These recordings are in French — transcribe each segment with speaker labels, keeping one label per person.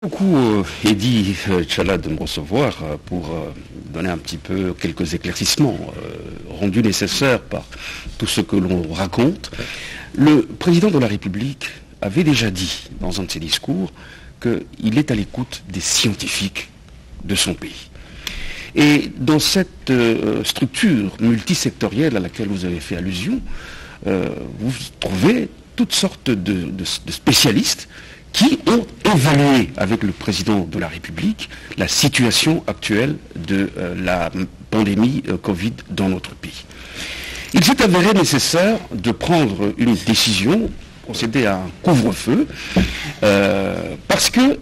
Speaker 1: Beaucoup Eddy Tchala de me recevoir pour donner un petit peu quelques éclaircissements rendus nécessaires par tout ce que l'on raconte. Le président de la République avait déjà dit dans un de ses discours qu'il est à l'écoute des scientifiques de son pays. Et dans cette structure multisectorielle à laquelle vous avez fait allusion, vous trouvez toutes sortes de spécialistes qui ont évalué avec le président de la République la situation actuelle de la pandémie Covid dans notre pays. Il s'est avéré nécessaire de prendre une décision, procéder à un couvre-feu, parce que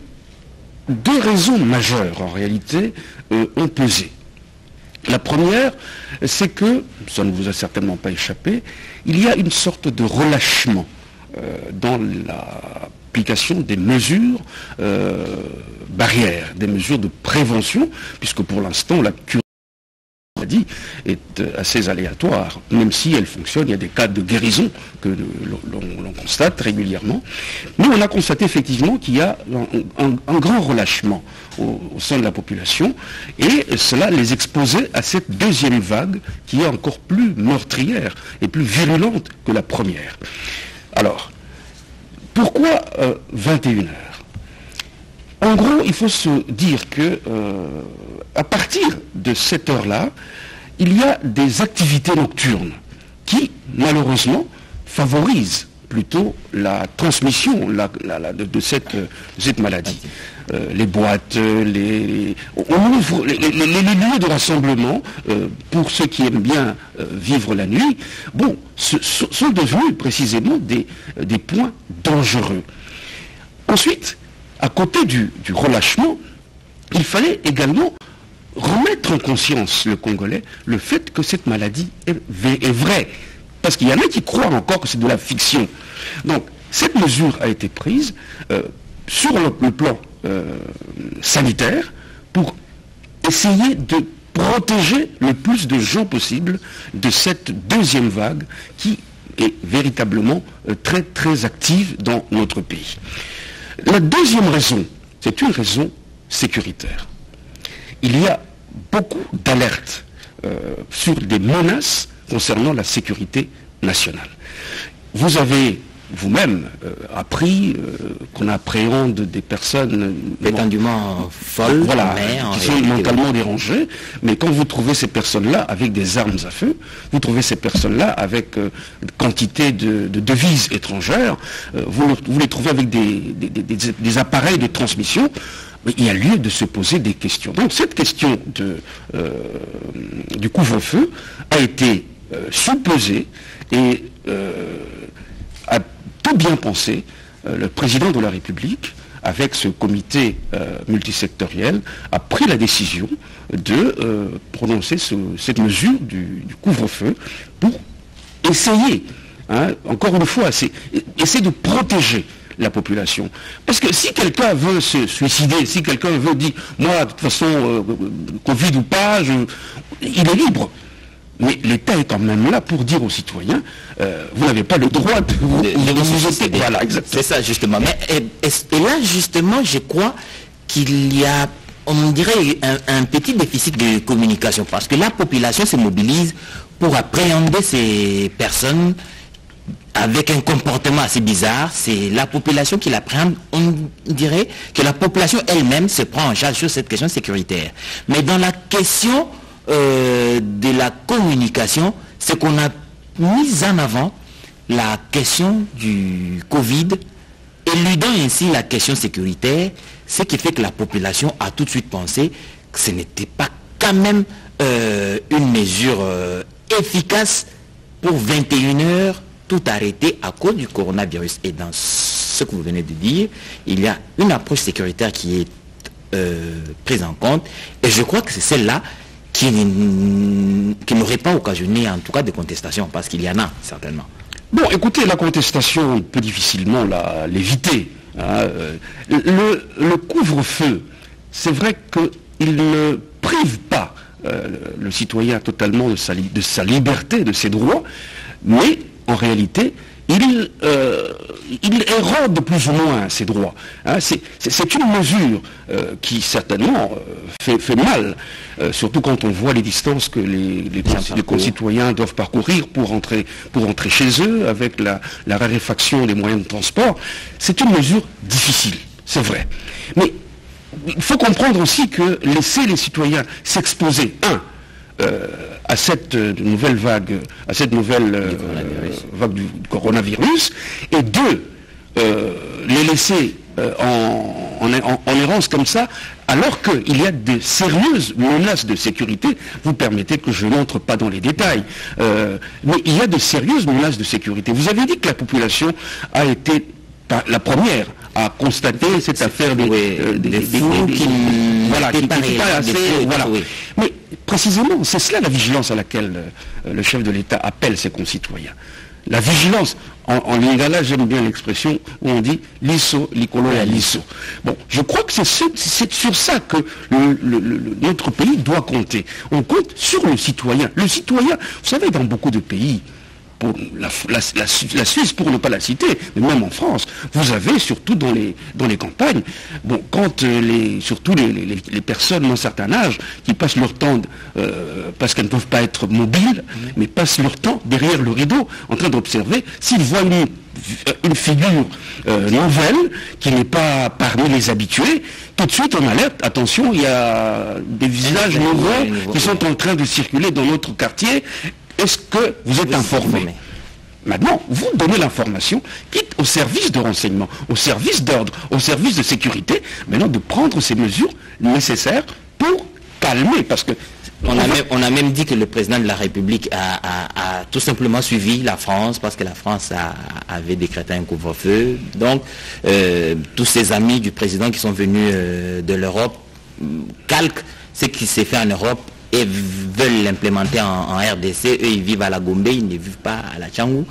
Speaker 1: deux raisons majeures en réalité ont pesé. La première, c'est que, ça ne vous a certainement pas échappé, il y a une sorte de relâchement dans l'application des mesures barrières, des mesures de prévention, puisque pour l'instant la cure maladie est assez aléatoire, même si elle fonctionne, il y a des cas de guérison que l'on constate régulièrement. Mais on a constaté effectivement qu'il y a un grand relâchement au sein de la population, et cela les exposait à cette deuxième vague qui est encore plus meurtrière et plus virulente que la première. Alors, pourquoi 21 heures? En gros, il faut se dire que à partir de cette heure-là, il y a des activités nocturnes qui, malheureusement, favorisent plutôt la transmission de cette maladie. Les boîtes, on ouvre les lieux de rassemblement, pour ceux qui aiment bien vivre la nuit, bon, sont devenus précisément des points dangereux. Ensuite, à côté du relâchement, il fallait également remettre en conscience le Congolais le fait que cette maladie est vraie. Parce qu'il y en a qui croient encore que c'est de la fiction. Donc, cette mesure a été prise sur le plan sanitaire pour essayer de protéger le plus de gens possible de cette deuxième vague qui est véritablement très très active dans notre pays. La deuxième raison, c'est une raison sécuritaire. Il y a beaucoup d'alertes sur des menaces concernant la sécurité nationale. Vous avez vous-même appris qu'on appréhende des personnes
Speaker 2: prétendument folles,
Speaker 1: voilà, qui sont mentalement dérangées, mais quand vous trouvez ces personnes-là avec des armes à feu, vous trouvez ces personnes-là avec quantité de devises étrangères, vous les trouvez avec des appareils de transmission. Il y a lieu de se poser des questions. Donc cette question du couvre-feu a été sous-pesée et a tout bien pensé le président de la République, avec ce comité multisectoriel, a pris la décision de prononcer cette mesure du couvre-feu pour essayer, encore une fois, essayer de protéger la population. Parce que si quelqu'un veut se suicider, si quelqu'un veut dire, moi, de toute façon, Covid ou pas, il est libre. Mais l'État est quand même là pour dire aux citoyens, vous n'avez pas le droit de vous suicider. Voilà, exactement.
Speaker 2: C'est ça, justement. Mais, et là, justement, je crois qu'il y a, on dirait, un petit déficit de communication. Parce que la population se mobilise pour appréhender ces personnes avec un comportement assez bizarre. C'est la population qui l'appréhende. On dirait que la population elle-même se prend en charge sur cette question sécuritaire. Mais dans la question de la communication, c'est qu'on a mis en avant la question du Covid, éludant ainsi la question sécuritaire, ce qui fait que la population a tout de suite pensé que ce n'était pas quand même une mesure efficace pour 21 heures tout arrêter à cause du coronavirus. Et dans ce que vous venez de dire, il y a une approche sécuritaire qui est prise en compte, et je crois que c'est celle-là qui n'aurait pas occasionné en tout cas de contestation, parce qu'il y en a certainement.
Speaker 1: Bon, écoutez, la contestation, on peut difficilement l'éviter. Le couvre-feu, c'est vrai qu'il ne prive pas le citoyen totalement de sa liberté, de ses droits, mais en réalité, il érode plus ou moins ses droits. Hein. C'est une mesure qui certainement fait mal, surtout quand on voit les distances que les concitoyens doivent parcourir pour entrer chez eux, avec la raréfaction des moyens de transport. C'est une mesure difficile, c'est vrai. Mais il faut comprendre aussi que laisser les citoyens s'exposer, à cette nouvelle vague, vague du coronavirus, et deux, les laisser en errance comme ça, alors qu'il y a de sérieuses menaces de sécurité. Vous permettez que je n'entre pas dans les détails, mais il y a de sérieuses menaces de sécurité. Vous avez dit que la population a été la première à constater cette affaire des fous qui n'étaient pas assez... Voilà. Mais précisément, c'est cela la vigilance à laquelle le chef de l'État appelle ses concitoyens. La vigilance, en lingala, j'aime bien l'expression où on dit « liso, licolo et liso ». Bon, je crois que c'est sur ça que notre pays doit compter. On compte sur le citoyen. Le citoyen, vous savez, dans beaucoup de pays, pour la Suisse, pour ne pas la citer, mais même en France, vous avez, surtout dans les campagnes, bon, quand surtout les personnes d'un certain âge, qui passent leur temps, parce qu'elles ne peuvent pas être mobiles, mais passent leur temps derrière le rideau, en train d'observer, s'ils voient une figure nouvelle, qui n'est pas parmi les habitués, tout de suite on alerte, attention, il y a des visages nouveaux qui sont en train de circuler dans notre quartier. Est-ce que vous êtes informé? Maintenant, vous donnez l'information, quitte au service de renseignement, au service d'ordre, au service de sécurité, maintenant de prendre ces mesures nécessaires pour calmer, parce que...
Speaker 2: On a même dit que le président de la République a tout simplement suivi la France, parce que la France avait décrété un couvre-feu. Donc, tous ses amis du président qui sont venus de l'Europe calquent ce qui s'est fait en Europe et veulent l'implémenter en RDC. Eux, ils vivent à la Gombe, ils ne vivent pas à la Tchangou,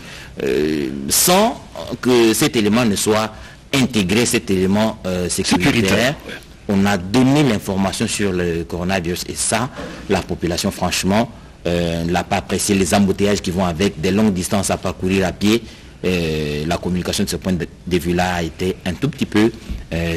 Speaker 2: sans que cet élément ne soit intégré, cet élément sécuritaire. On a donné l'information sur le coronavirus et ça, la population, franchement, n'a pas apprécié. Les embouteillages qui vont avec, des longues distances à parcourir à pied. La communication de ce point de vue-là a été un tout petit peu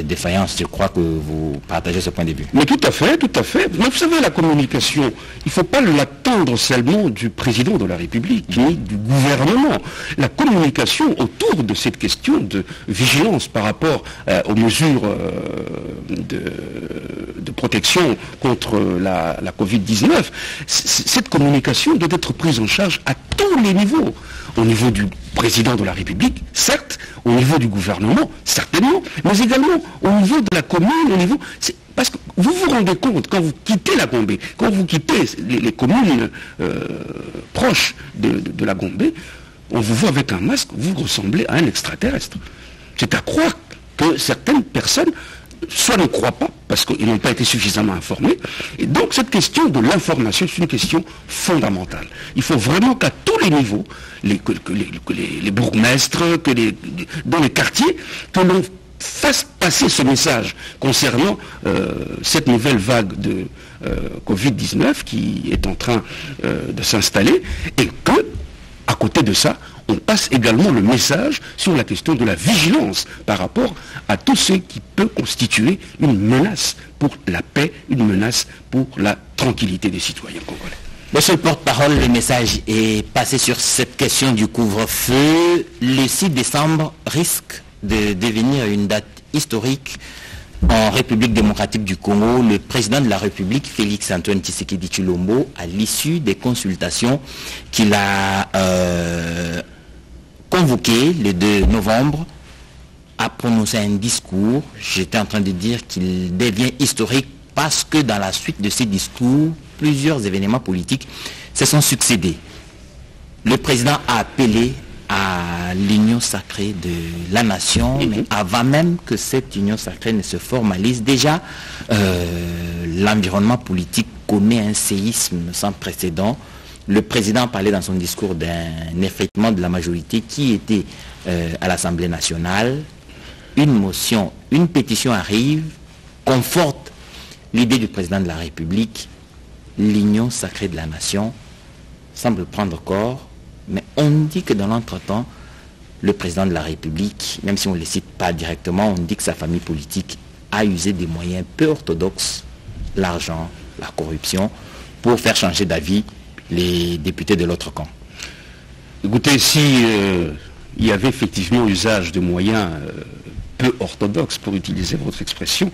Speaker 2: défaillante. Je crois que vous partagez ce point de vue.
Speaker 1: Mais tout à fait, tout à fait. Mais vous savez, la communication, il ne faut pas l'attendre seulement du président de la République, ni du gouvernement. La communication autour de cette question de vigilance par rapport aux mesures de protection contre la Covid-19, cette communication doit être prise en charge à tous les niveaux. Au niveau du président de la République, certes, au niveau du gouvernement, certainement, mais également au niveau de la commune, parce que vous vous rendez compte, quand vous quittez la Gombe, quand vous quittez les communes proches de la Gombe, on vous voit avec un masque, vous ressemblez à un extraterrestre. C'est à croire que certaines personnes soit ne croient pas, parce qu'ils n'ont pas été suffisamment informés. Et donc cette question de l'information, c'est une question fondamentale. Il faut vraiment qu'à tous les niveaux, que les bourgmestres, dans les quartiers, que l'on fasse passer ce message concernant cette nouvelle vague de Covid-19 qui est en train de s'installer, et que, à côté de ça, on passe également le message sur la question de la vigilance par rapport à tout ce qui peut constituer une menace pour la paix, une menace pour la tranquillité des citoyens congolais.
Speaker 2: Monsieur le porte-parole, le message est passé sur cette question du couvre-feu. Le 6 décembre risque de devenir une date historique en République démocratique du Congo. Le président de la République, Félix Antoine Tshisekedi Tshilombo, à l'issue des consultations qu'il a convoqué le 2 novembre, a prononcé un discours. J'étais en train de dire qu'il devient historique parce que dans la suite de ces discours, plusieurs événements politiques se sont succédés. Le président a appelé à l'union sacrée de la nation, mais avant même que cette union sacrée ne se formalise, déjà l'environnement politique connaît un séisme sans précédent. Le président parlait dans son discours d'un effritement de la majorité qui était à l'Assemblée nationale. Une motion, une pétition arrive, conforte l'idée du président de la République. L'union sacrée de la nation semble prendre corps, mais on dit que dans l'entretemps, le président de la République, même si on ne le cite pas directement, on dit que sa famille politique a usé des moyens peu orthodoxes, l'argent, la corruption, pour faire changer d'avis les députés de l'autre camp.
Speaker 1: Écoutez, si il y avait effectivement usage de moyens peu orthodoxes, pour utiliser votre expression,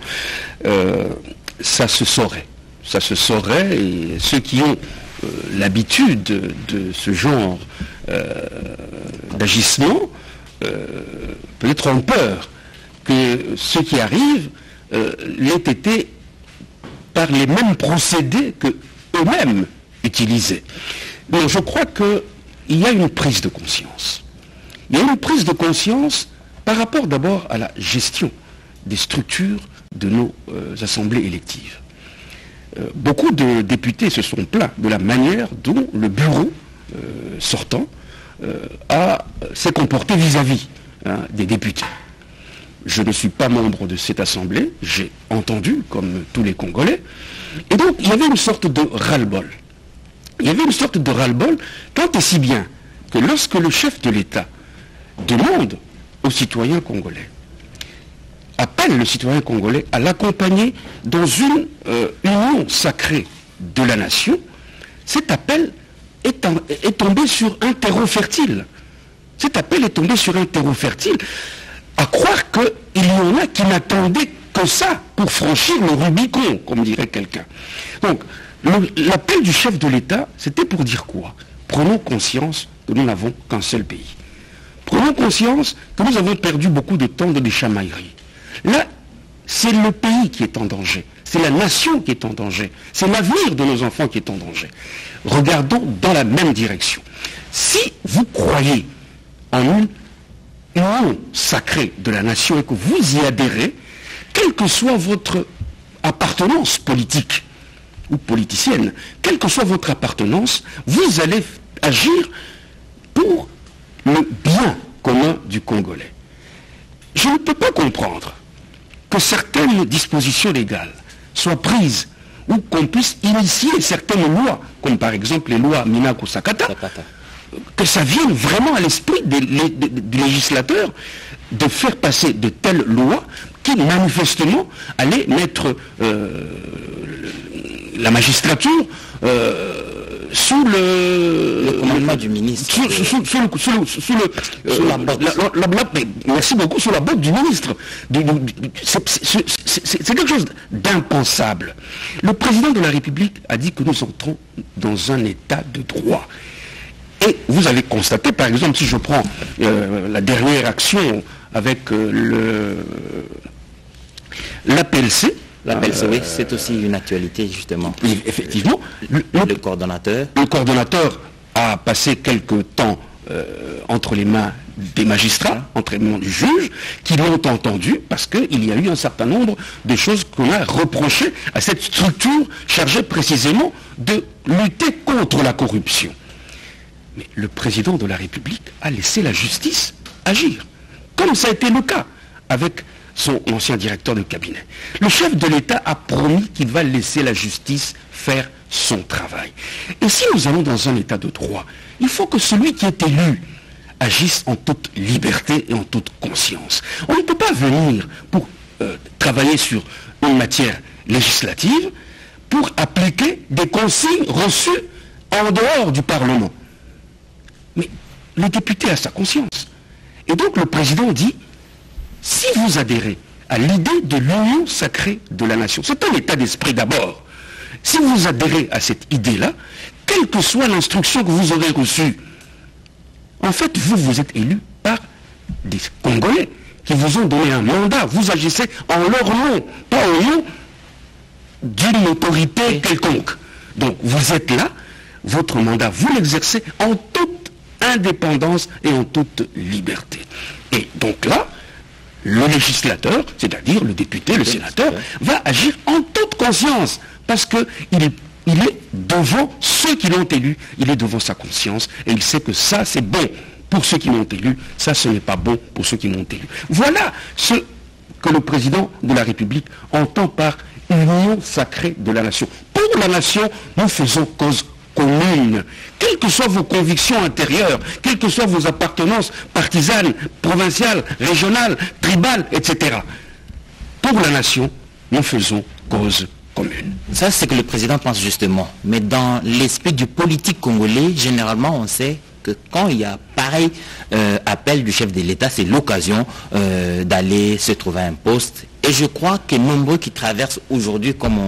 Speaker 1: ça se saurait. Ça se saurait, et ceux qui ont l'habitude de ce genre d'agissement peut-être ont peur que ce qui arrive l'ait été par les mêmes procédés que eux-mêmes utilisaient. Donc je crois qu'il y a une prise de conscience. Il y a une prise de conscience par rapport d'abord à la gestion des structures de nos assemblées électives. Beaucoup de députés se sont plaints de la manière dont le bureau sortant s'est comporté vis-à-vis des députés. Je ne suis pas membre de cette assemblée, j'ai entendu, comme tous les Congolais, et donc il y avait une sorte de ras-le-bol. Il y avait une sorte de ras-le-bol, tant et si bien que lorsque le chef de l'État demande aux citoyens congolais, appelle le citoyen congolais à l'accompagner dans une union sacrée de la nation, cet appel est tombé sur un terreau fertile. Cet appel est tombé sur un terreau fertile, à croire qu'il y en a qui n'attendaient que ça pour franchir le Rubicon, comme dirait quelqu'un. Donc, l'appel du chef de l'État, c'était pour dire quoi? Prenons conscience que nous n'avons qu'un seul pays. Prenons conscience que nous avons perdu beaucoup de temps dans des chamailleries. Là, c'est le pays qui est en danger. C'est la nation qui est en danger. C'est l'avenir de nos enfants qui est en danger. Regardons dans la même direction. Si vous croyez en une union sacrée de la nation et que vous y adhérez, quelle que soit votre appartenance politique ou politicienne, quelle que soit votre appartenance, vous allez agir pour le bien commun du Congolais. Je ne peux pas comprendre que certaines dispositions légales soient prises ou qu'on puisse initier certaines lois, comme par exemple les lois Minaku Sakata, que ça vienne vraiment à l'esprit des législateurs de faire passer de telles lois qui manifestement allaient mettre la magistrature sous le
Speaker 2: commandement du ministre.
Speaker 1: Sous la botte. Merci beaucoup, sous la botte du ministre. C'est quelque chose d'impensable. Le président de la République a dit que nous entrons dans un état de droit. Et vous avez constaté, par exemple, si je prends la dernière action avec l'APLC,
Speaker 2: l'APLC, oui, c'est aussi une actualité, justement.
Speaker 1: Effectivement.
Speaker 2: Le coordonnateur.
Speaker 1: Le coordonnateur a passé quelque temps entre les mains des magistrats, entre les mains du juge, qui l'ont entendu, parce qu'il y a eu un certain nombre de choses qu'on a reprochées à cette structure chargée précisément de lutter contre la corruption. Mais le président de la République a laissé la justice agir, comme ça a été le cas avec son ancien directeur de cabinet. Le chef de l'État a promis qu'il va laisser la justice faire son travail. Et si nous allons dans un état de droit, il faut que celui qui est élu agisse en toute liberté et en toute conscience. On ne peut pas venir pour travailler sur une matière législative pour appliquer des consignes reçues en dehors du Parlement. Mais le député a sa conscience. Et donc le président dit, si vous adhérez à l'idée de l'union sacrée de la nation, c'est un état d'esprit d'abord. Si vous adhérez à cette idée-là, quelle que soit l'instruction que vous aurez reçue, en fait, vous êtes élu par des Congolais qui vous ont donné un mandat. Vous agissez en leur nom, pas au nom d'une autorité quelconque. Donc vous êtes là, votre mandat, vous l'exercez en toute indépendance et en toute liberté. Et donc là, le législateur, c'est-à-dire le député, le sénateur, va agir en toute conscience, parce qu'il est devant ceux qui l'ont élu, il est devant sa conscience, et il sait que ça c'est bon pour ceux qui l'ont élu, ça ce n'est pas bon pour ceux qui l'ont élu. Voilà ce que le président de la République entend par union sacrée de la nation. Pour la nation, nous faisons cause commune, quelles que soient vos convictions intérieures, quelles que soient vos appartenances partisanes, provinciales, régionales, tribales, etc. Pour la nation, nous faisons cause commune.
Speaker 2: Ça, c'est ce que le président pense justement. Mais dans l'esprit du politique congolais, généralement, on sait que quand il y a pareil appel du chef de l'État, c'est l'occasion d'aller se trouver un poste. Et je crois que nombreux qui traversent aujourd'hui, comme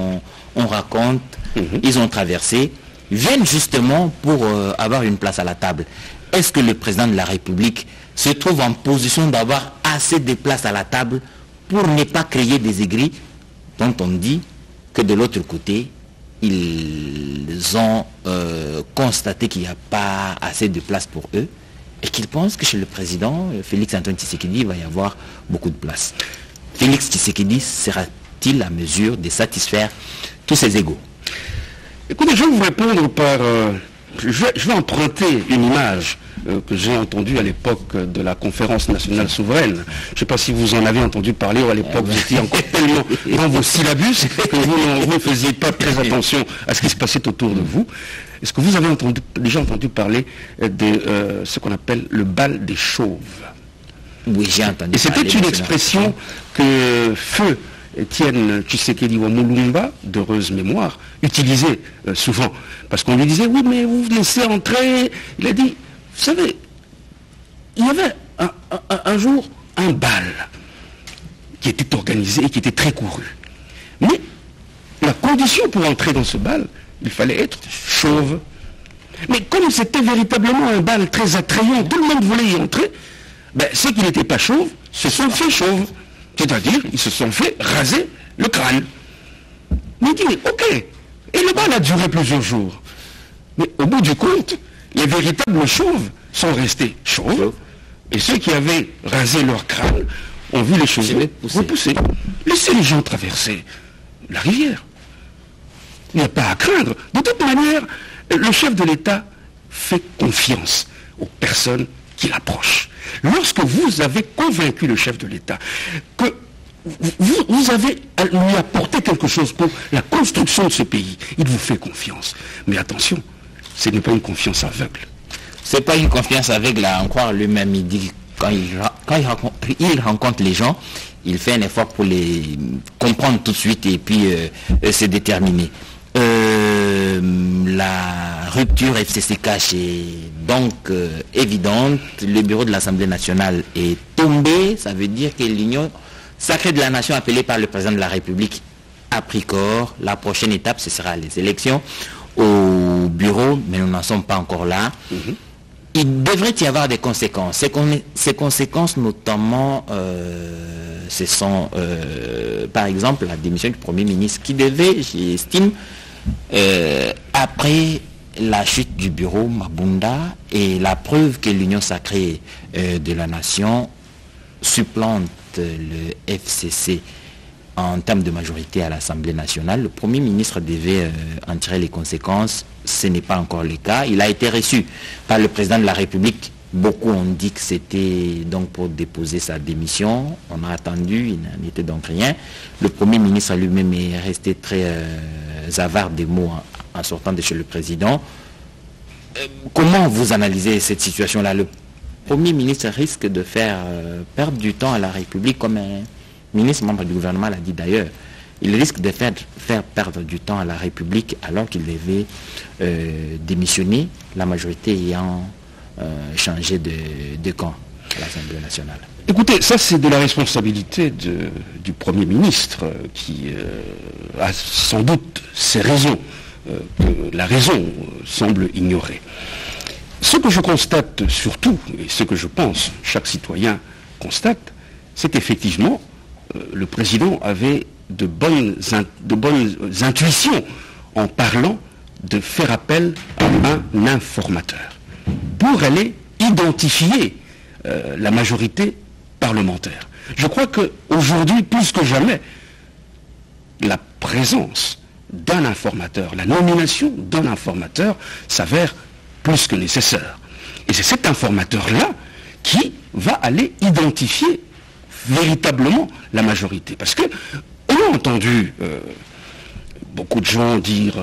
Speaker 2: on raconte, ils ont traversé, viennent justement pour avoir une place à la table. Est-ce que le président de la République se trouve en position d'avoir assez de places à la table pour ne pas créer des aigris dont on dit que de l'autre côté, ils ont constaté qu'il n'y a pas assez de place pour eux et qu'ils pensent que chez le président Félix Antoine Tshisekedi, il va y avoir beaucoup de place. Félix Tshisekedi sera-t-il à mesure de satisfaire tous ses égos?
Speaker 1: Écoutez, je vais vous répondre par... je vais emprunter une image que j'ai entendue à l'époque de la conférence nationale souveraine. Je ne sais pas si vous en avez entendu parler, ou à l'époque vous étiez encore tellement dans vos syllabus que vous ne faisiez pas très attention à ce qui se passait autour de vous. Est-ce que vous avez déjà entendu parler de ce qu'on appelle le bal des chauves?
Speaker 2: Oui, j'ai entendu.
Speaker 1: Et c'était une expression que feu Étienne Tshisekedi Wamulumba, d'heureuse mémoire, utilisait souvent. Parce qu'on lui disait, oui, mais vous laissez entrer. Il a dit, vous savez, il y avait un jour un bal qui était organisé et qui était très couru. Mais la condition pour entrer dans ce bal, il fallait être chauve. Mais comme c'était véritablement un bal très attrayant, tout le monde voulait y entrer, ben, ceux qui n'étaient pas chauves se sont fait chauves. C'est-à-dire, ils se sont fait raser le crâne. Mais il dit, ok. Et le bal a duré plusieurs jours. Mais au bout du compte, les véritables chauves sont restés chauves. Et ceux qui avaient rasé leur crâne ont vu les cheveux repousser. Laissez les gens traverser la rivière. Il n'y a pas à craindre. De toute manière, le chef de l'État fait confiance aux personnes qui l'approchent. Lorsque vous avez convaincu le chef de l'État que vous avez à lui apporter quelque chose pour la construction de ce pays, il vous fait confiance. Mais attention, ce n'est pas une confiance aveugle.
Speaker 2: C'est pas une confiance aveugle à en croire lui-même. Il dit quand il rencontre les gens, il fait un effort pour les comprendre tout de suite et puis se déterminer. La rupture FCC-CACH est donc évidente. Le bureau de l'Assemblée nationale est tombé. Ça veut dire que l'union sacrée de la nation appelée par le président de la République a pris corps. La prochaine étape, ce sera les élections au bureau, mais nous n'en sommes pas encore là. Il devrait y avoir des conséquences. Ces conséquences, notamment, ce sont, par exemple, la démission du Premier ministre qui devait, j'estime, après la chute du bureau Mabunda et la preuve que l'union sacrée de la nation supplante le FCC en termes de majorité à l'Assemblée nationale, le Premier ministre devait en tirer les conséquences. Ce n'est pas encore le cas. Il a été reçu par le président de la République. Beaucoup ont dit que c'était donc pour déposer sa démission. On a attendu, il n'en était donc rien. Le Premier ministre lui-même est resté très avare des mots en sortant de chez le président. Comment vous analysez cette situation-là? Le Premier ministre risque de faire perdre du temps à la République, comme un ministre membre du gouvernement l'a dit d'ailleurs. Il risque de faire perdre du temps à la République alors qu'il devait démissionner, la majorité ayant changé de camp à l'Assemblée nationale.
Speaker 1: Écoutez, ça c'est de la responsabilité du Premier ministre qui a sans doute ses raisons, que la raison semble ignorer. Ce que je constate surtout, et ce que je pense chaque citoyen constate, c'est qu'effectivement, le président avait de bonnes intuitions en parlant de faire appel à un informateur pour aller identifier la majorité parlementaire. Je crois qu'aujourd'hui, plus que jamais, la présence d'un informateur, la nomination d'un informateur s'avère plus que nécessaire. Et c'est cet informateur-là qui va aller identifier véritablement la majorité. Parce que on a entendu beaucoup de gens dire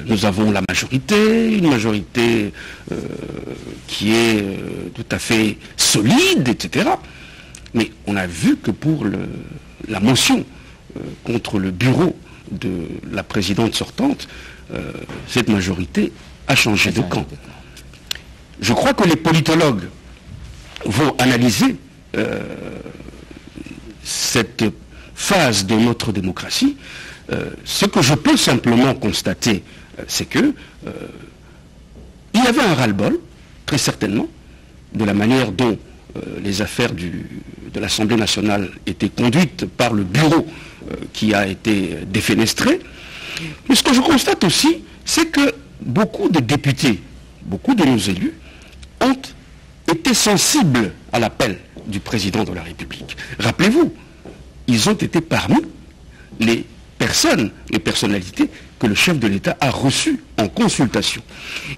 Speaker 1: nous avons la majorité, une majorité qui est tout à fait solide, etc. Mais on a vu que pour la motion contre le bureau de la présidente sortante, cette majorité a changé de camp. Je crois que les politologues vont analyser cette phase de notre démocratie. Ce que je peux simplement constater, c'est que il y avait un ras-le-bol, très certainement, de la manière dont les affaires de l'Assemblée nationale étaient conduites par le bureau qui a été défenestré. Mais ce que je constate aussi, c'est que beaucoup de députés, beaucoup de nos élus, ont été sensibles à l'appel du président de la République. Rappelez-vous, ils ont été parmi les personnes, les personnalités que le chef de l'État a reçues en consultation.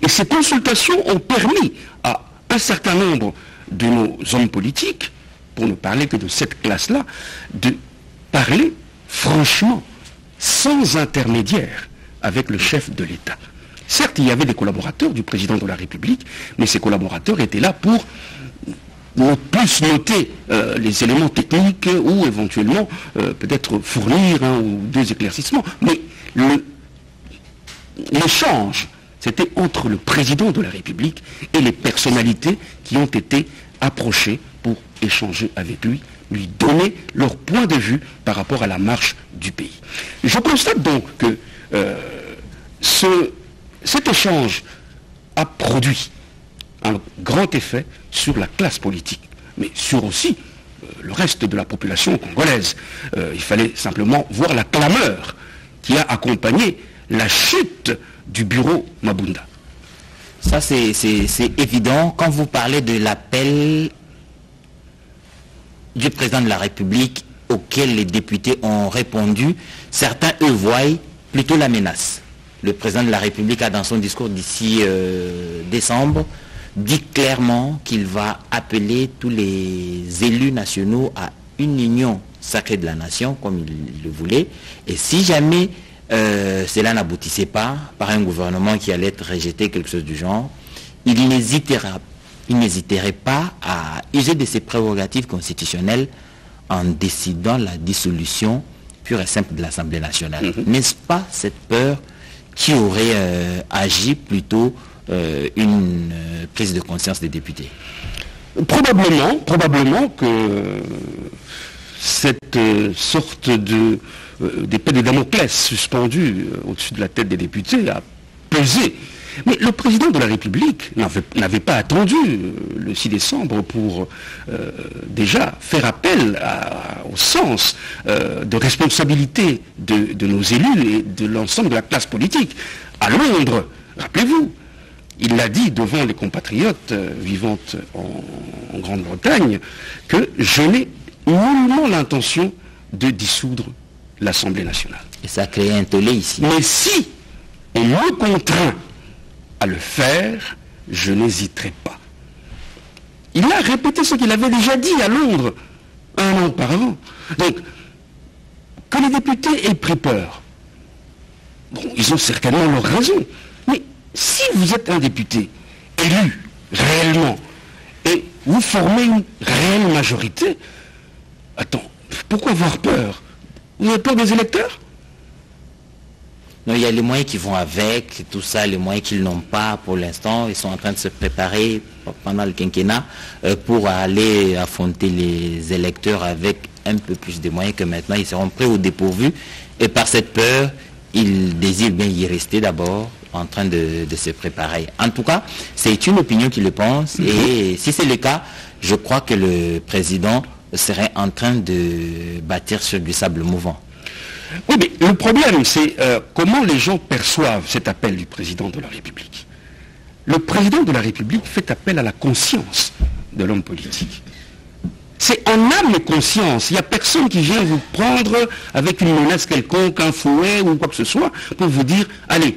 Speaker 1: Et ces consultations ont permis à un certain nombre de nos hommes politiques, pour ne parler que de cette classe-là, de parler franchement, sans intermédiaire, avec le chef de l'État. Certes, il y avait des collaborateurs du président de la République, mais ces collaborateurs étaient là pour plus noter les éléments techniques ou éventuellement peut-être fournir un ou deux éclaircissements. Mais l'échange, c'était entre le président de la République et les personnalités qui ont été approchées pour échanger avec lui donner leur point de vue par rapport à la marche du pays. Je constate donc que cet échange a produit un grand effet sur la classe politique, mais sur aussi le reste de la population congolaise. Il fallait simplement voir la clameur qui a accompagné la chute du bureau Mabunda.
Speaker 2: Ça, c'est évident. Quand vous parlez de l'appel du président de la République auquel les députés ont répondu, certains, eux, voient plutôt la menace. Le président de la République a, dans son discours d'ici décembre, dit clairement qu'il va appeler tous les élus nationaux à une union sacrée de la nation, comme il le voulait. Et si jamais cela n'aboutissait pas par un gouvernement qui allait être rejeté, quelque chose du genre, il n'hésiterait pas à user de ses prérogatives constitutionnelles en décidant la dissolution pure et simple de l'Assemblée nationale. N'est-ce pas cette peur qui aurait agi plutôt une prise de conscience des députés?
Speaker 1: Probablement que cette sorte d'épée de Damoclès suspendue au-dessus de la tête des députés a pesé. Mais le président de la République n'avait pas attendu le 6 décembre pour déjà faire appel au sens de responsabilité de nos élus et de l'ensemble de la classe politique. À Londres, rappelez-vous, il l'a dit devant les compatriotes vivant en Grande-Bretagne que je n'ai nullement l'intention de dissoudre l'Assemblée nationale.
Speaker 2: Et ça a créé un tollé ici.
Speaker 1: Mais si on me contraint à le faire, je n'hésiterai pas. Il a répété ce qu'il avait déjà dit à Londres un an auparavant. Donc, que les députés aient pris peur, bon, ils ont certainement leur raison. Mais si vous êtes un député élu réellement et vous formez une réelle majorité, attends, pourquoi avoir peur? Vous avez peur des électeurs?
Speaker 2: Non, il y a les moyens qui vont avec, tout ça, les moyens qu'ils n'ont pas pour l'instant. Ils sont en train de se préparer pendant le quinquennat pour aller affronter les électeurs avec un peu plus de moyens que maintenant. Ils seront prêts au dépourvu. Et par cette peur, ils désirent bien y rester d'abord, en train de se préparer. En tout cas, c'est une opinion qui le pense. Et si c'est le cas, je crois que le président serait en train de bâtir sur du sable mouvant.
Speaker 1: Oui, mais le problème, c'est comment les gens perçoivent cet appel du président de la République. Le président de la République fait appel à la conscience de l'homme politique. C'est en âme et conscience. Il n'y a personne qui vient vous prendre avec une menace quelconque, un fouet ou quoi que ce soit, pour vous dire, allez,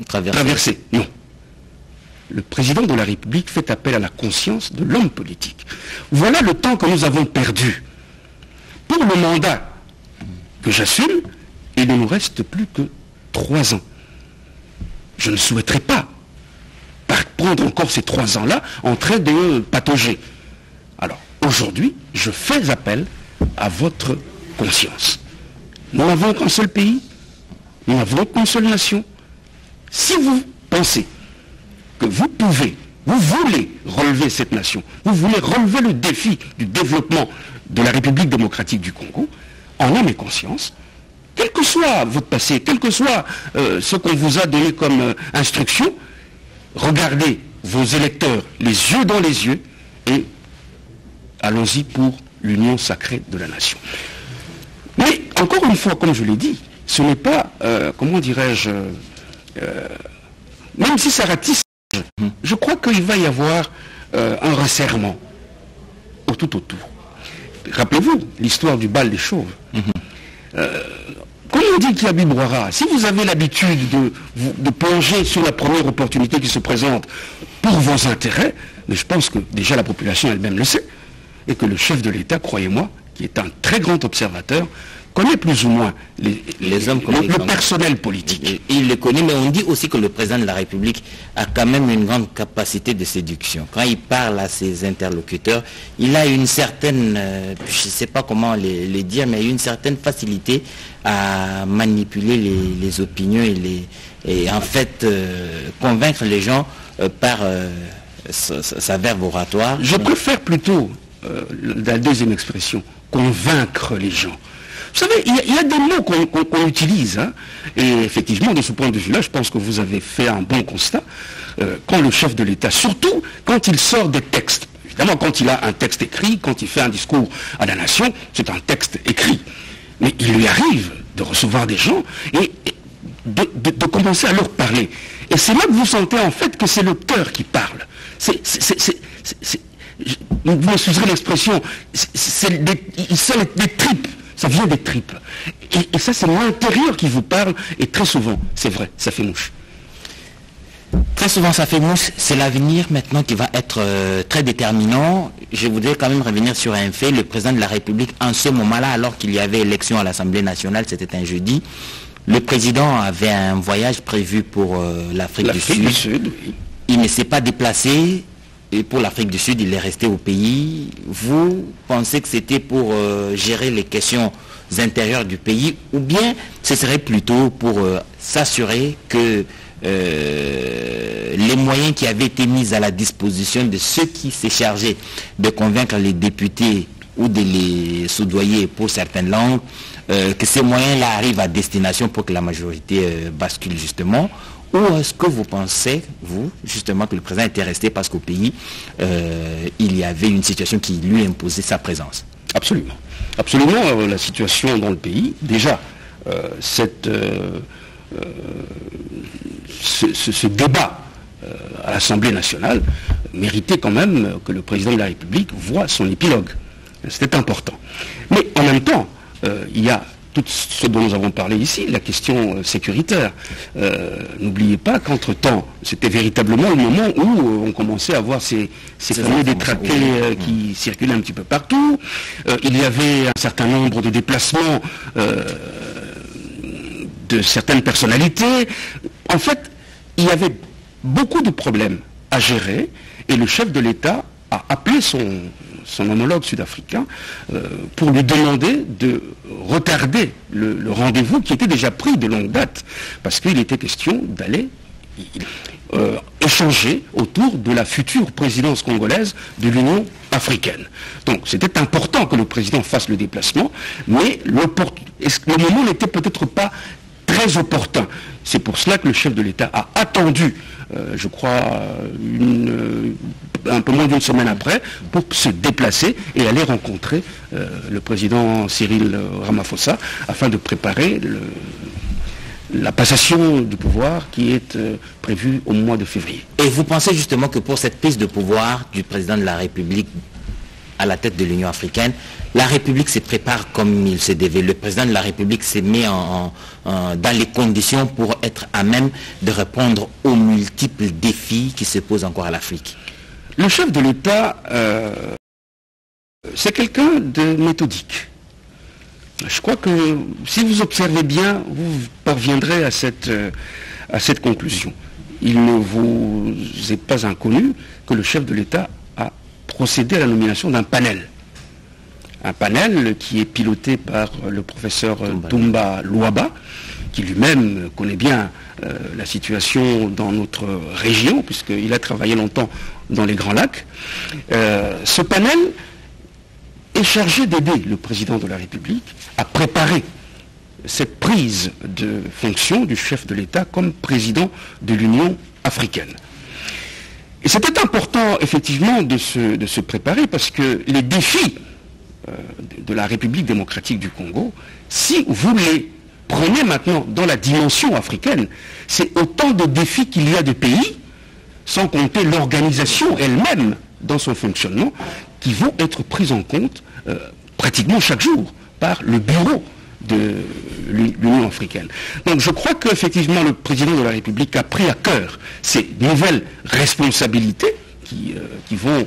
Speaker 1: traversez. Non. Le président de la République fait appel à la conscience de l'homme politique. Voilà le temps que nous avons perdu. Pour le mandat que j'assume, il ne nous reste plus que 3 ans. Je ne souhaiterais pas prendre encore ces 3 ans-là en train de patauger. Alors, aujourd'hui, je fais appel à votre conscience. Nous n'avons qu'un seul pays, nous n'avons qu'une seule nation. Si vous pensez que vous pouvez, vous voulez relever cette nation, vous voulez relever le défi du développement de la République démocratique du Congo, en âme et conscience, quel que soit votre passé, quel que soit ce qu'on vous a donné comme instruction, regardez vos électeurs les yeux dans les yeux et allons-y pour l'union sacrée de la nation. Mais encore une fois, comme je l'ai dit, ce n'est pas, comment dirais-je, même si ça ratisse, je crois qu'il va y avoir un resserrement tout autour. Rappelez-vous l'histoire du bal des chauves. Comme on dit qu'il y a Bibouara, si vous avez l'habitude de plonger sur la première opportunité qui se présente pour vos intérêts, mais je pense que déjà la population elle-même le sait, et que le chef de l'État, croyez-moi, qui est un très grand observateur, connaît plus ou moins les hommes, le personnel politique.
Speaker 2: Il le connaît, mais on dit aussi que le président de la République a quand même une grande capacité de séduction. Quand il parle à ses interlocuteurs, il a une certaine, je ne sais pas comment les dire, mais une certaine facilité à manipuler les opinions et en fait convaincre les gens par sa verve oratoire.
Speaker 1: Je préfère plutôt la deuxième expression, convaincre les gens. Vous savez, il y a des mots qu'on utilise, hein, et effectivement, de ce point de vue-là, je pense que vous avez fait un bon constat, quand le chef de l'État, surtout quand il sort des textes, évidemment quand il a un texte écrit, quand il fait un discours à la nation, c'est un texte écrit, mais il lui arrive de recevoir des gens et de commencer à leur parler. Et c'est là que vous sentez en fait que c'est le cœur qui parle. Vous m'excuserez l'expression, il sent des tripes. Ça vient des tripes. Et ça, c'est l'intérieur qui vous parle. Et très souvent, c'est vrai, ça fait mouche.
Speaker 2: Très souvent, ça fait mouche. C'est l'avenir maintenant qui va être très déterminant. Je voudrais quand même revenir sur un fait. Le président de la République, en ce moment-là, alors qu'il y avait élection à l'Assemblée nationale, c'était un jeudi, le président avait un voyage prévu pour l'Afrique du Sud. Oui. Il ne s'est pas déplacé. Et pour l'Afrique du Sud, il est resté au pays. Vous pensez que c'était pour gérer les questions intérieures du pays, ou bien ce serait plutôt pour s'assurer que les moyens qui avaient été mis à la disposition de ceux qui s'est chargé de convaincre les députés ou de les soudoyer pour certaines langues, que ces moyens-là arrivent à destination pour que la majorité bascule justement? Ou est-ce que vous pensez, vous, justement, que le président était resté parce qu'au pays, il y avait une situation qui lui imposait sa présence?
Speaker 1: Absolument. Absolument, la situation dans le pays, déjà, ce débat à l'Assemblée nationale méritait quand même que le président de la République voie son épilogue. C'était important. Mais en même temps, il y a tout ce dont nous avons parlé ici, la question sécuritaire. N'oubliez pas qu'entre-temps, c'était véritablement le moment où on commençait à voir ces fameux détraqués qui circulaient un petit peu partout. Il y avait un certain nombre de déplacements de certaines personnalités. En fait, il y avait beaucoup de problèmes à gérer et le chef de l'État a appelé son homologue sud-africain pour lui demander de retarder le rendez-vous qui était déjà pris de longue date, parce qu'il était question d'aller échanger autour de la future présidence congolaise de l'Union africaine. Donc c'était important que le président fasse le déplacement, mais le moment n'était peut-être pas très opportun. C'est pour cela que le chef de l'État a attendu, je crois, un peu moins d'une semaine après, pour se déplacer et aller rencontrer le président Cyril Ramaphosa afin de préparer la passation du pouvoir qui est prévue au mois de février.
Speaker 2: Et vous pensez justement que pour cette prise de pouvoir du président de la République à la tête de l'Union africaine, la République se prépare comme il se devait. Le président de la République s'est mis dans les conditions pour être à même de répondre aux multiples défis qui se posent encore à l'Afrique.
Speaker 1: Le chef de l'État, c'est quelqu'un de méthodique. Je crois que si vous observez bien, vous parviendrez à cette conclusion. Il ne vous est pas inconnu que le chef de l'État a procédé à la nomination d'un panel. Un panel qui est piloté par le professeur Toumba Luaba, qui lui-même connaît bien la situation dans notre région, puisqu'il a travaillé longtemps dans les Grands Lacs. Ce panel est chargé d'aider le président de la République à préparer cette prise de fonction du chef de l'État comme président de l'Union africaine. Et c'était important, effectivement, de se préparer, parce que les défis de la République démocratique du Congo, si vous les prenez maintenant dans la dimension africaine, c'est autant de défis qu'il y a de pays, sans compter l'organisation elle-même dans son fonctionnement, qui vont être pris en compte pratiquement chaque jour par le bureau de l'Union africaine. Donc je crois qu'effectivement le président de la République a pris à cœur ces nouvelles responsabilités qui vont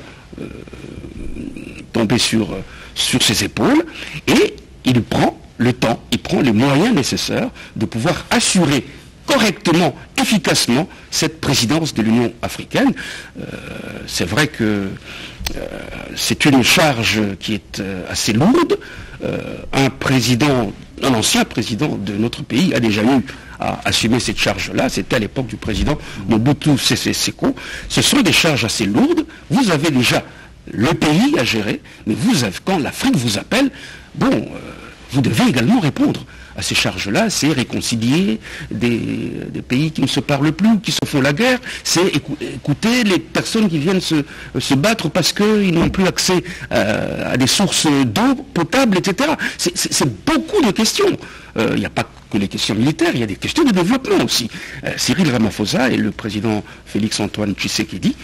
Speaker 1: tomber sur ses épaules, et il prend le temps, il prend les moyens nécessaires de pouvoir assurer correctement, efficacement, cette présidence de l'Union africaine. C'est vrai que c'est une charge qui est assez lourde. Un ancien président de notre pays a déjà eu à assumer cette charge-là. C'était à l'époque du président Mobutu Sese Seko. Ce sont des charges assez lourdes. Vous avez déjà le pays à gérer, mais quand l'Afrique vous appelle, vous devez également répondre à ces charges-là. C'est réconcilier des pays qui ne se parlent plus, qui se font la guerre, c'est écouter les personnes qui viennent se battre parce qu'ils n'ont plus accès à des sources d'eau potable, etc. C'est beaucoup de questions. Il n'y a pas que les questions militaires, il y a des questions de développement aussi. Cyril Ramaphosa et le président Félix-Antoine Tshisekedi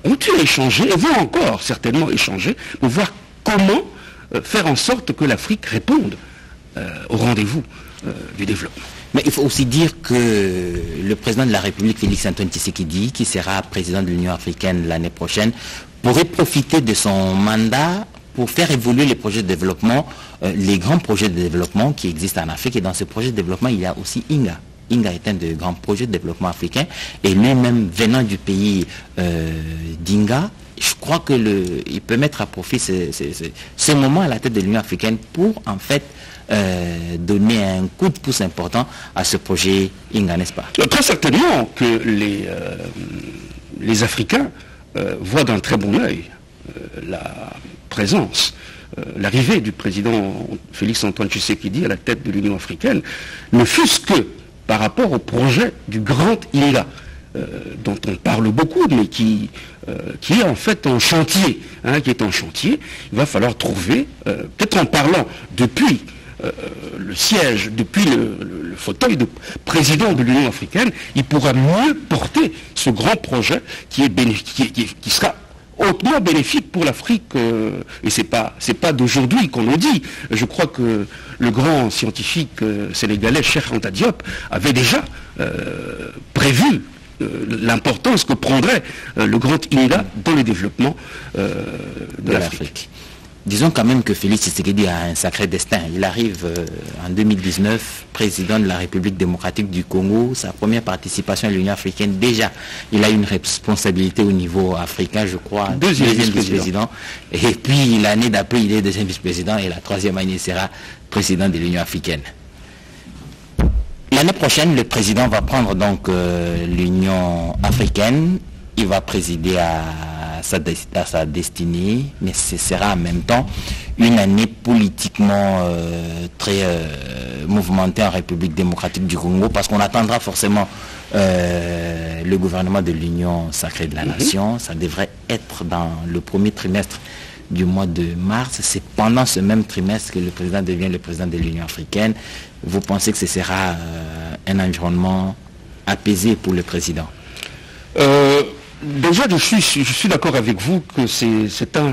Speaker 1: ont eu échangé, et vont encore certainement échanger, pour voir comment faire en sorte que l'Afrique réponde au rendez-vous du développement.
Speaker 2: Mais il faut aussi dire que le président de la République, Félix-Antoine Tshisekedi, qui sera président de l'Union africaine l'année prochaine, pourrait profiter de son mandat pour faire évoluer les projets de développement, les grands projets de développement qui existent en Afrique. Et dans ce projet de développement, il y a aussi INGA. INGA est un des grands projets de développement africain, et lui-même venant du pays d'INGA, je crois qu'il peut mettre à profit ce moment à la tête de l'Union africaine pour en fait donner un coup de pouce important à ce projet INGA, n'est-ce pas?
Speaker 1: Très certainement que les Africains voient d'un très bon œil la présence, l'arrivée du président Félix-Antoine Tshisekedi à la tête de l'Union africaine, ne fût-ce que par rapport au projet du grand INGA, dont on parle beaucoup, mais qui est en fait en chantier, il va falloir trouver, peut-être en parlant depuis le siège, depuis le fauteuil de président de l'Union africaine, il pourra mieux porter ce grand projet qui sera hautement bénéfique pour l'Afrique, et c'est pas d'aujourd'hui qu'on le dit. Je crois que le grand scientifique sénégalais Cheikh Anta Diop avait déjà prévu l'importance que prendrait le grand INGA dans le développement de l'Afrique.
Speaker 2: Disons quand même que Félix Tshisekedi a un sacré destin. Il arrive en 2019, président de la République démocratique du Congo, sa première participation à l'Union africaine. Déjà, il a une responsabilité au niveau africain, je crois, deuxième vice-président. Et puis l'année d'après, il est deuxième vice-président, et la troisième année, il sera président de l'Union africaine. L'année prochaine, le président va prendre donc l'Union africaine. Il va présider à sa destinée, mais ce sera en même temps une année politiquement très mouvementée en République démocratique du Congo, parce qu'on attendra forcément le gouvernement de l'Union sacrée de la Nation. Ça devrait être dans le premier trimestre du mois de mars. C'est pendant ce même trimestre que le président devient le président de l'Union africaine. Vous pensez que ce sera un environnement apaisé pour le président?
Speaker 1: Déjà, je suis d'accord avec vous que c'est un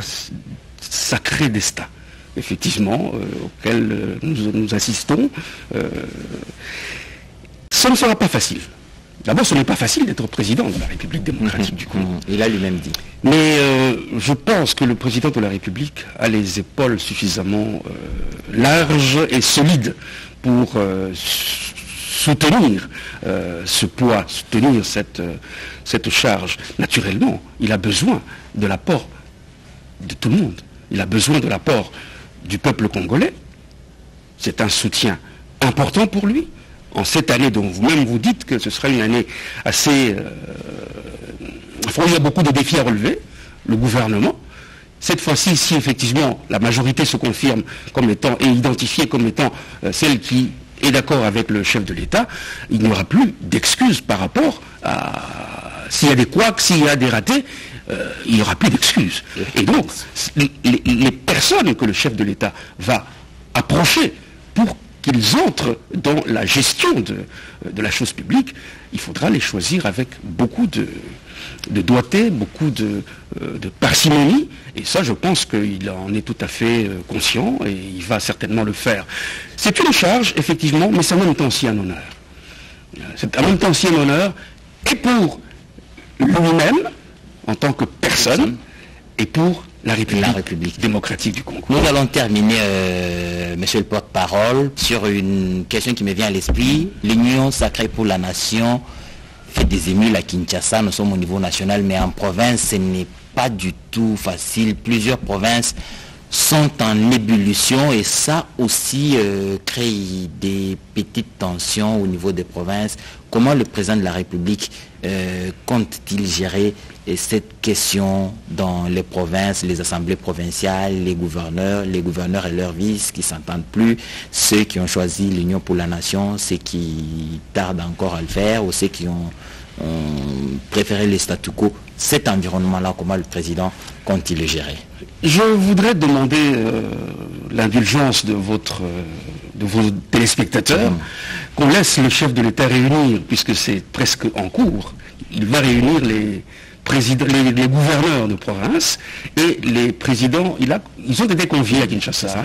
Speaker 1: sacré destin, effectivement, auquel nous assistons. Ce ne sera pas facile. D'abord, ce n'est pas facile d'être président de la République démocratique du Congo.
Speaker 2: Il a lui-même dit.
Speaker 1: Mais je pense que le président de la République a les épaules suffisamment larges et solides pour soutenir ce poids, soutenir cette charge. Naturellement, il a besoin de l'apport de tout le monde. Il a besoin de l'apport du peuple congolais. C'est un soutien important pour lui. En cette année dont vous-même vous dites que ce sera une année assez... il y a beaucoup de défis à relever, le gouvernement. Cette fois-ci, si effectivement la majorité se confirme comme étant et identifiée comme étant celle qui est d'accord avec le chef de l'État, il n'y aura plus d'excuses par rapport à... S'il y a des couacs, s'il y a des ratés, il n'y aura plus d'excuses. Et donc, les personnes que le chef de l'État va approcher pour qu'ils entrent dans la gestion de la chose publique, il faudra les choisir avec beaucoup de doigté, beaucoup de parcimonie, et ça je pense qu'il en est tout à fait conscient, et il va certainement le faire. C'est une charge, effectivement, mais c'est en même temps aussi un honneur. C'est en même temps aussi un honneur, et pour lui-même, en tant que personne, et pour la République démocratique du Congo.
Speaker 2: Nous allons terminer, monsieur le porte-parole, sur une question qui me vient à l'esprit. L'Union sacrée pour la nation fait des émules à Kinshasa. Nous sommes au niveau national, mais en province, ce n'est pas du tout facile. Plusieurs provinces sont en ébullition et ça aussi crée des petites tensions au niveau des provinces. Comment le président de la République compte-t-il gérer cette question dans les provinces, les assemblées provinciales, les gouverneurs et leurs vices qui ne s'entendent plus, ceux qui ont choisi l'Union pour la nation, ceux qui tardent encore à le faire ou ceux qui ont préféré les statu quo. Cet environnement-là, comment le président compte-t-il le gérer?
Speaker 1: Je voudrais demander l'indulgence de vos téléspectateurs, qu'on laisse le chef de l'État réunir, puisque c'est presque en cours. Il va réunir les gouverneurs de province et les présidents. Ils ont été conviés à Kinshasa.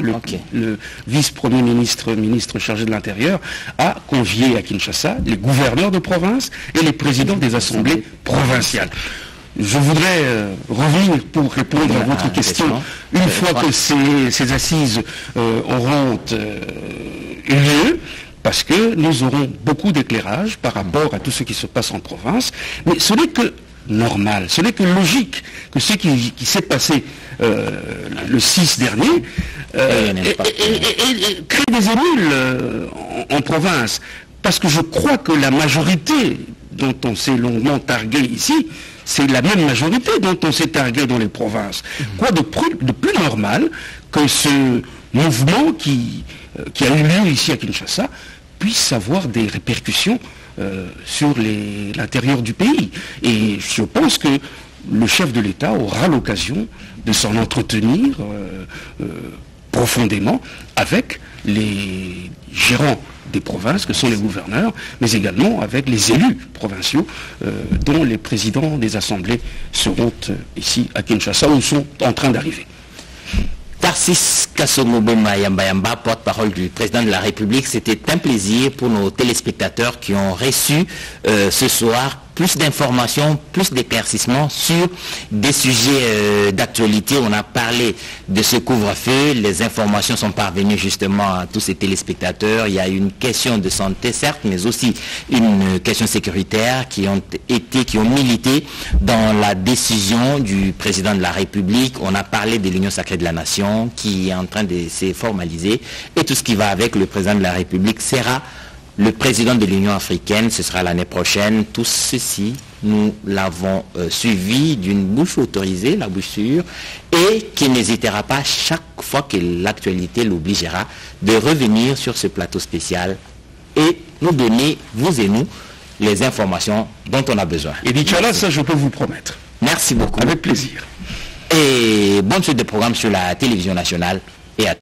Speaker 1: Le vice-premier ministre, ministre chargé de l'Intérieur, a convié à Kinshasa les gouverneurs de province et les présidents des assemblées provinciales. Je voudrais revenir pour répondre à votre question. Une fois que ces assises auront eu lieu, parce que nous aurons beaucoup d'éclairage par rapport à tout ce qui se passe en province, mais ce n'est que normal, ce n'est que logique que ce qui s'est passé le 6 dernier crée des émules en province. Parce que je crois que la majorité dont on s'est longuement targué ici, c'est la même majorité dont on s'est targué dans les provinces. Quoi de plus normal que ce mouvement qui a eu lieu ici à Kinshasa puisse avoir des répercussions sur l'intérieur du pays. Et je pense que le chef de l'État aura l'occasion de s'en entretenir profondément avec les gérants des provinces, que sont les gouverneurs, mais également avec les élus provinciaux dont les présidents des assemblées seront ici à Kinshasa ou sont en train d'arriver.
Speaker 2: Tarsis Kasongobema Yamba, porte-parole du président de la République, c'était un plaisir pour nos téléspectateurs qui ont reçu ce soir plus d'informations, plus d'éclaircissements sur des sujets d'actualité. On a parlé de ce couvre-feu, les informations sont parvenues justement à tous ces téléspectateurs. Il y a une question de santé, certes, mais aussi une question sécuritaire qui ont milité dans la décision du président de la République. On a parlé de l'Union sacrée de la nation qui est en train de se formaliser et tout ce qui va avec. Le président de la République sera le président de l'Union africaine, ce sera l'année prochaine. Tout ceci, nous l'avons suivi d'une bouche autorisée, la bouche sûre, et qui n'hésitera pas chaque fois que l'actualité l'obligera de revenir sur ce plateau spécial et nous donner, vous et nous, les informations dont on a besoin.
Speaker 1: Et d'Inch'Allah, ça je peux vous promettre.
Speaker 2: Merci beaucoup.
Speaker 1: Avec plaisir.
Speaker 2: Et bonne suite de programme sur la télévision nationale et à